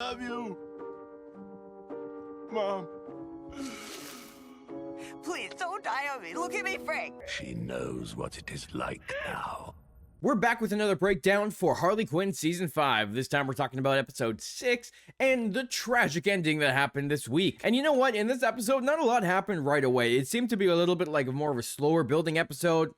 Love you, Mom. Please don't die on me. Look at me, Frank. She knows what it is like now. We're back with another breakdown for Harley Quinn Season 5. This time we're talking about Episode 6 and the tragic ending that happened this week. And you know what? In this episode, not a lot happened right away. It seemed to be a little bit like more of a slower building episode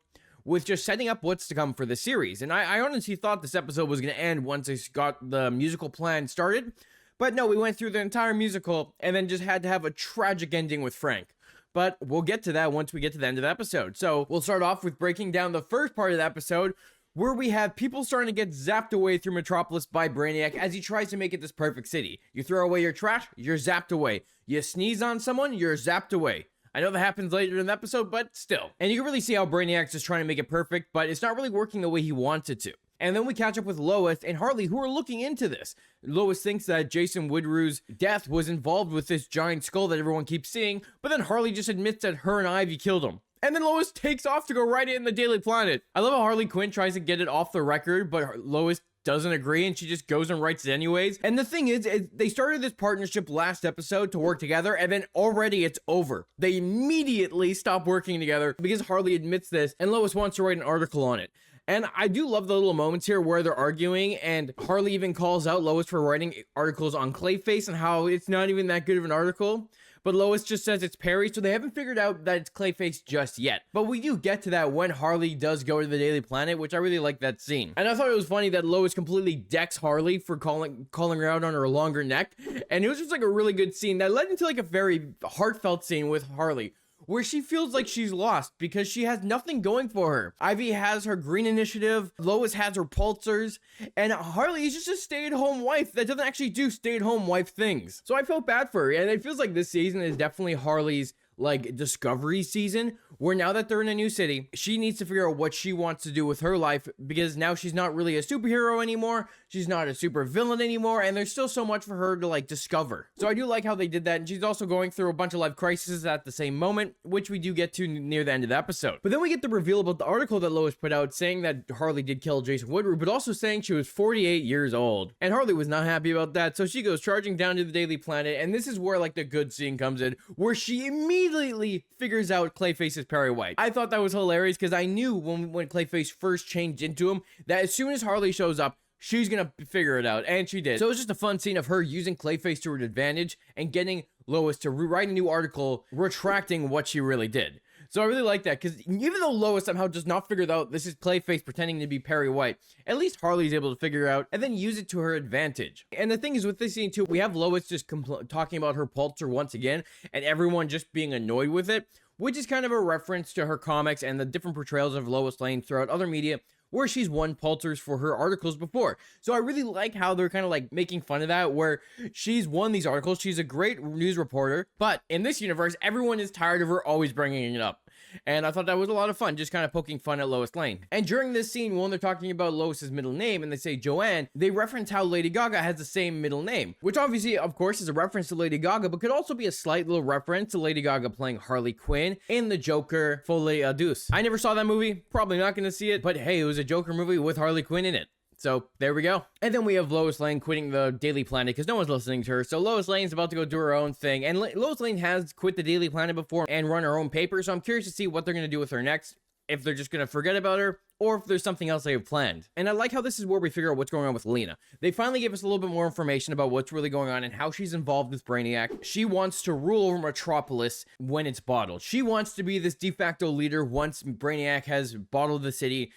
with just setting up what's to come for the series. And I honestly thought this episode was going to end once I got the musical plan started. But no, we went through the entire musical and then just had to have a tragic ending with Frank. But we'll get to that once we get to the end of the episode. So we'll start off with breaking down the first part of the episode, where we have people starting to get zapped away through Metropolis by Brainiac as he tries to make it this perfect city. You throw away your trash, you're zapped away. You sneeze on someone, you're zapped away. I know that happens later in the episode, but still. And you can really see how Brainiac's just trying to make it perfect, but it's not really working the way he wants it to. And then we catch up with Lois and Harley, who are looking into this. Lois thinks that Jason Woodrue's death was involved with this giant skull that everyone keeps seeing, but then Harley just admits that her and Ivy killed him. And then Lois takes off to go write it in the Daily Planet. I love how Harley Quinn tries to get it off the record, but Lois doesn't agree and she just goes and writes it anyways. And the thing is they started this partnership last episode to work together, and then already it's over. They immediately stop working together because Harley admits this and Lois wants to write an article on it. And I do love the little moments here where they're arguing and Harley even calls out Lois for writing articles on Clayface and how it's not even that good of an article. But Lois just says it's Perry, so they haven't figured out that it's Clayface just yet. But we do get to that when Harley does go to the Daily Planet, which I really like that scene. And I thought it was funny that Lois completely decks Harley for calling her out on her longer neck. And it was just like a really good scene that led into like a very heartfelt scene with Harley, where she feels like she's lost because she has nothing going for her. Ivy has her green initiative, Lois has her pulsars, and Harley is just a stay-at-home wife that doesn't actually do stay-at-home wife things. So I felt bad for her, and it feels like this season is definitely Harley's like discovery season, where now that they're in a new city, she needs to figure out what she wants to do with her life, because now she's not really a superhero anymore, she's not a super villain anymore, and there's still so much for her to like discover. So I do like how they did that, and she's also going through a bunch of life crises at the same moment, which we do get to near the end of the episode. But then we get the reveal about the article that Lois put out saying that Harley did kill Jason Woodrue, but also saying she was 48 years old. And Harley was not happy about that, so she goes charging down to the Daily Planet, and this is where like the good scene comes in, where she immediately figures out Clayface is Perry White. I thought that was hilarious because I knew when Clayface first changed into him that as soon as Harley shows up, she's gonna figure it out, and she did. So it was just a fun scene of her using Clayface to her advantage and getting Lois to rewrite a new article retracting what she really did. So I really like that, because even though Lois somehow does not figure out this is Clayface pretending to be Perry White, at least Harley's able to figure it out and then use it to her advantage. And the thing is with this scene too, we have Lois just talking about her pulsar once again, and everyone just being annoyed with it, which is kind of a reference to her comics and the different portrayals of Lois Lane throughout other media, where she's won pulsars for her articles before. So I really like how they're kind of like making fun of that, where she's won these articles, she's a great news reporter, but in this universe, everyone is tired of her always bringing it up. And I thought that was a lot of fun, just kind of poking fun at Lois Lane. And during this scene, when they're talking about Lois's middle name and they say Joanne, they reference how Lady Gaga has the same middle name, which obviously, of course, is a reference to Lady Gaga, but could also be a slight little reference to Lady Gaga playing Harley Quinn in the Joker Folie à Deux. I never saw that movie, probably not going to see it, but hey, it was a Joker movie with Harley Quinn in it. So there we go. And then we have Lois Lane quitting the Daily Planet because no one's listening to her. So Lois Lane's about to go do her own thing. And Lois Lane has quit the Daily Planet before and run her own paper. So I'm curious to see what they're going to do with her next. If they're just going to forget about her, or if there's something else they have planned. And I like how this is where we figure out what's going on with Lena. They finally give us a little bit more information about what's really going on and how she's involved with Brainiac. She wants to rule over Metropolis when it's bottled. She wants to be this de facto leader once Brainiac has bottled the city.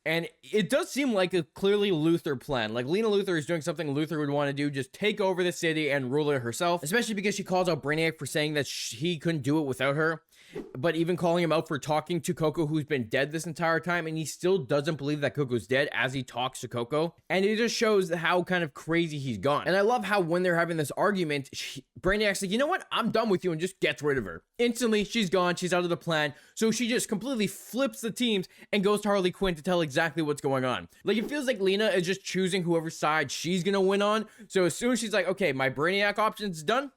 And it does seem like a clearly Luthor plan. Like Lena Luthor is doing something Luthor would want to do, just take over the city and rule it herself. Especially because she calls out Brainiac for saying that he couldn't do it without her. But even calling him out for talking to Coco, who's been dead this entire time, and he still doesn't believe that Coco's dead as he talks to Coco. And it just shows how kind of crazy he's gone. And I love how when they're having this argument, Brainiac's like, you know what? I'm done with you, and just gets rid of her. Instantly, she's gone. She's out of the plan. So she just completely flips the teams and goes to Harley Quinn to tell exactly what's going on. Like, it feels like Lena is just choosing whoever side she's gonna win on. So as soon as she's like, okay, my Brainiac option's done,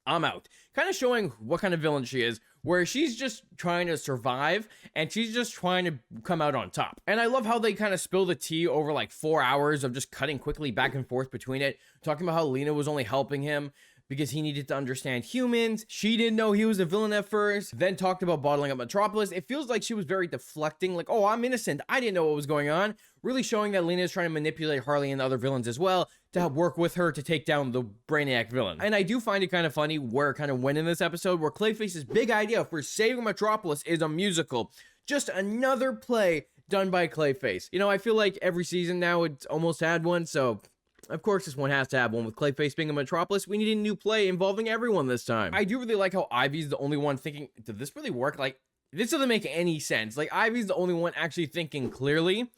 I'm out. Kind of showing what kind of villain she is, where she's just trying to survive and she's just trying to come out on top. And I love how they kind of spill the tea over like 4 hours of just cutting quickly back and forth between it, talking about how Lena was only helping him because he needed to understand humans. She didn't know he was a villain at first. Then talked about bottling up Metropolis. It feels like she was very deflecting, like, oh, I'm innocent, I didn't know what was going on. Really showing that Lena is trying to manipulate Harley and the other villains as well to help work with her to take down the Brainiac villain. And I do find it kind of funny where it kind of went in this episode, where Clayface's big idea for saving Metropolis is a musical. Just another play done by Clayface. You know, I feel like every season now it's almost had one, so of course this one has to have one. With Clayface being in Metropolis, we need a new play involving everyone this time. I do really like how Ivy's the only one thinking, did this really work? Like, this doesn't make any sense. Like, Ivy's the only one actually thinking clearly,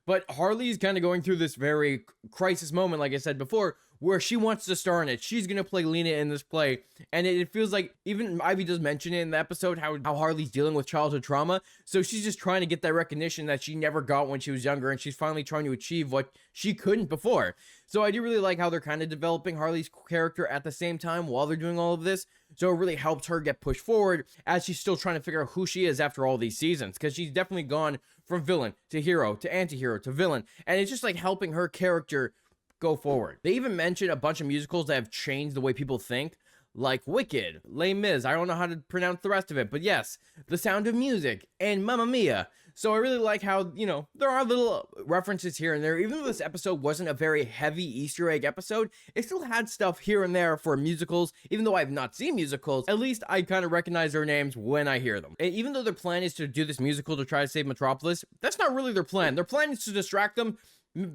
but Harley's kind of going through this very crisis moment, like I said before, where she wants to star in it. She's going to play Lena in this play. And it feels like, even Ivy does mention it in the episode, how Harley's dealing with childhood trauma. So she's just trying to get that recognition that she never got when she was younger. And she's finally trying to achieve what she couldn't before. So I do really like how they're kind of developing Harley's character at the same time while they're doing all of this. So it really helps her get pushed forward as she's still trying to figure out who she is after all these seasons. Because she's definitely gone from villain to hero to anti-hero to villain. And it's just like helping her character go forward. They even mention a bunch of musicals that have changed the way people think, like Wicked, Les Mis, I don't know how to pronounce the rest of it, but yes, The Sound of Music, and Mamma Mia. So I really like how, you know, there are little references here and there. Even though this episode wasn't a very heavy Easter egg episode, it still had stuff here and there for musicals. Even though I've not seen musicals, at least I kind of recognize their names when I hear them. And even though their plan is to do this musical to try to save Metropolis, that's not really their plan. Their plan is to distract them,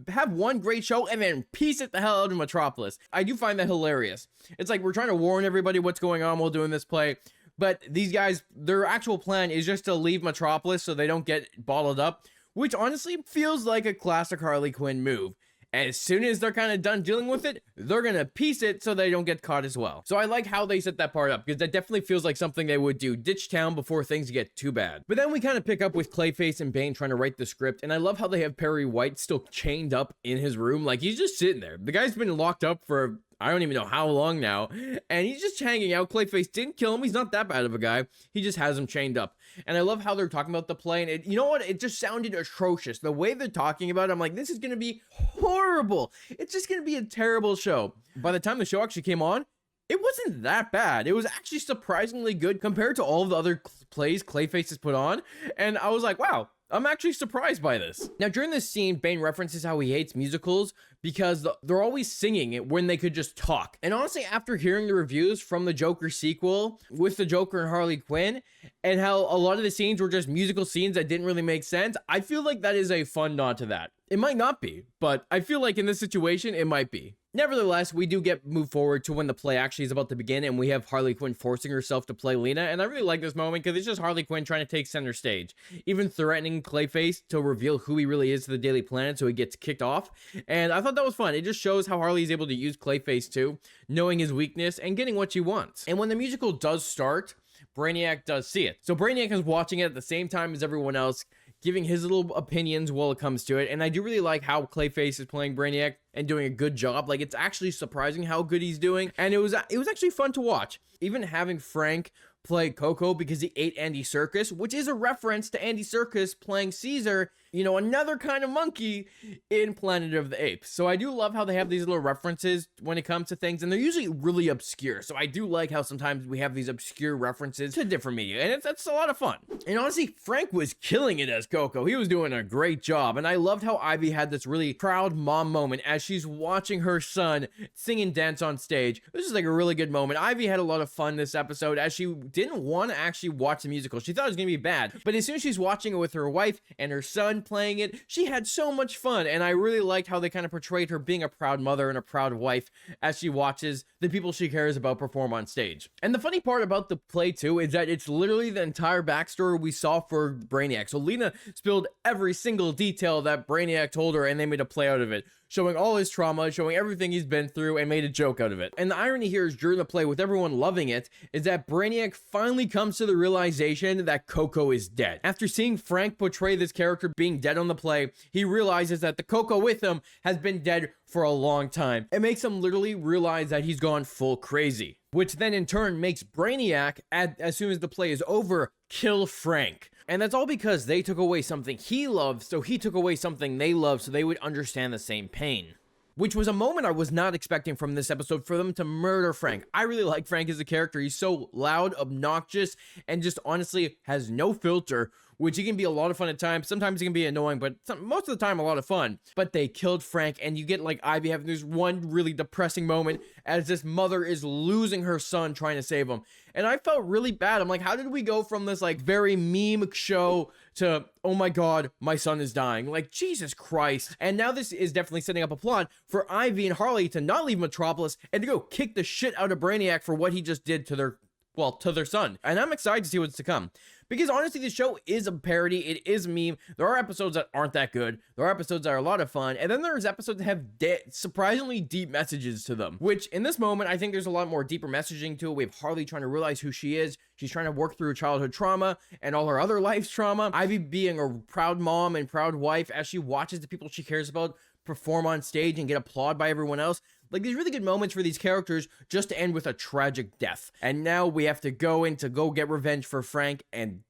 have one great show, and then piece it the hell out of Metropolis. I do find that hilarious. It's like we're trying to warn everybody what's going on while doing this play, but these guys, their actual plan is just to leave Metropolis so they don't get bottled up, which honestly feels like a classic Harley Quinn move. As soon as they're kind of done dealing with it, they're gonna piece it so they don't get caught as well. So I like how they set that part up, because that definitely feels like something they would do. Ditch town before things get too bad. But then we kind of pick up with Clayface and Bane trying to write the script, and I love how they have Perry White still chained up in his room. Like, he's just sitting there. The guy's been locked up for I don't even know how long now, and he's just hanging out. Clayface didn't kill him. He's not that bad of a guy. He just has him chained up. And I love how they're talking about the play, and you know what? It just sounded atrocious. The way they're talking about it, I'm like, this is going to be horrible. It's just going to be a terrible show. By the time the show actually came on, it wasn't that bad. It was actually surprisingly good compared to all of the other plays Clayface has put on. And I was like, wow, I'm actually surprised by this. Now, during this scene, Bane references how he hates musicals because they're always singing it when they could just talk. And honestly, after hearing the reviews from the Joker sequel with the Joker and Harley Quinn, and how a lot of the scenes were just musical scenes that didn't really make sense, I feel like that is a fun nod to that. It might not be, but I feel like in this situation, it might be. Nevertheless, we do get moved forward to when the play actually is about to begin, and we have Harley Quinn forcing herself to play Lena, and I really like this moment because it's just Harley Quinn trying to take center stage, even threatening Clayface to reveal who he really is to the Daily Planet so he gets kicked off, and I thought that was fun. It just shows how Harley is able to use Clayface too, knowing his weakness and getting what she wants. And when the musical does start, Brainiac does see it. So Brainiac is watching it at the same time as everyone else, giving his little opinions while it comes to it. And I do really like how Clayface is playing Brainiac and doing a good job. Like, it's actually surprising how good he's doing. And it was actually fun to watch. Even having Frank play Coco because he ate Andy Serkis, which is a reference to Andy Serkis playing Caesar, you know, another kind of monkey in Planet of the Apes. So I do love how they have these little references when it comes to things, and they're usually really obscure. So I do like how sometimes we have these obscure references to different media, and that's a lot of fun. And honestly, Frank was killing it as Coco. He was doing a great job, and I loved how Ivy had this really proud mom moment as she's watching her son sing and dance on stage. This is like a really good moment. Ivy had a lot of fun this episode as she didn't want to actually watch the musical. She thought it was going to be bad, but as soon as she's watching it with her wife and her son playing it, she had so much fun. And I really liked how they kind of portrayed her being a proud mother and a proud wife as she watches the people she cares about perform on stage. And the funny part about the play too is that it's literally the entire backstory we saw for Brainiac. So Lena spilled every single detail that Brainiac told her, and they made a play out of it, showing all his trauma, showing everything he's been through, and made a joke out of it. And the irony here is, during the play, with everyone loving it, is that Brainiac finally comes to the realization that Coco is dead. After seeing Frank portray this character being dead on the play, he realizes that the Coco with him has been dead for a long time. It makes him literally realize that he's gone full crazy. which then in turn makes Brainiac, as soon as the play is over, kill Frank. And that's all because they took away something he loved, so he took away something they loved so they would understand the same pain. Which was a moment I was not expecting from this episode, for them to murder Frank. I really like Frank as a character. He's so loud, obnoxious, and just honestly has no filter, which he can be a lot of fun at times. Sometimes he can be annoying, but most of the time a lot of fun. But they killed Frank, and you get like Ivy having this one really depressing moment as this mother is losing her son trying to save him. And I felt really bad. I'm like, how did we go from this like very meme show to, oh my god, my son is dying? Like, Jesus Christ. And now this is definitely setting up a plot for Ivy and Harley to not leave Metropolis and to go kick the shit out of Brainiac for what he just did to their son. And I'm excited to see what's to come. Because honestly, this show is a parody. It is a meme. There are episodes that aren't that good. There are episodes that are a lot of fun. And then there's episodes that have surprisingly deep messages to them. Which, in this moment, I think there's a lot more deeper messaging to it. We have Harley trying to realize who she is. She's trying to work through childhood trauma and all her other life's trauma. Ivy being a proud mom and proud wife as she watches the people she cares about perform on stage and get applauded by everyone else. Like, these really good moments for these characters just to end with a tragic death. And now we have to go get revenge for Frank, and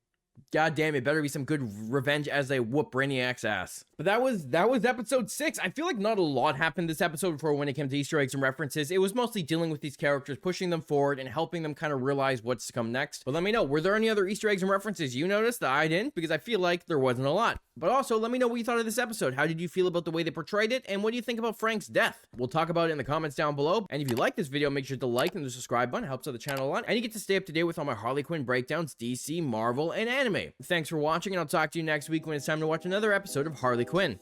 god damn, it better be some good revenge as they whoop Brainiac's ass. But that was episode 6. I feel like not a lot happened this episode for when it came to Easter eggs and references. It was mostly dealing with these characters, pushing them forward, and helping them kind of realize what's to come next. But let me know, were there any other Easter eggs and references you noticed that I didn't? Because I feel like there wasn't a lot. But also, let me know what you thought of this episode. How did you feel about the way they portrayed it? And what do you think about Frank's death? We'll talk about it in the comments down below. And if you like this video, make sure to like and the subscribe button. It helps out the channel a lot. And you get to stay up to date with all my Harley Quinn breakdowns, DC, Marvel, and anime. Thanks for watching, and I'll talk to you next week when it's time to watch another episode of Harley Quinn.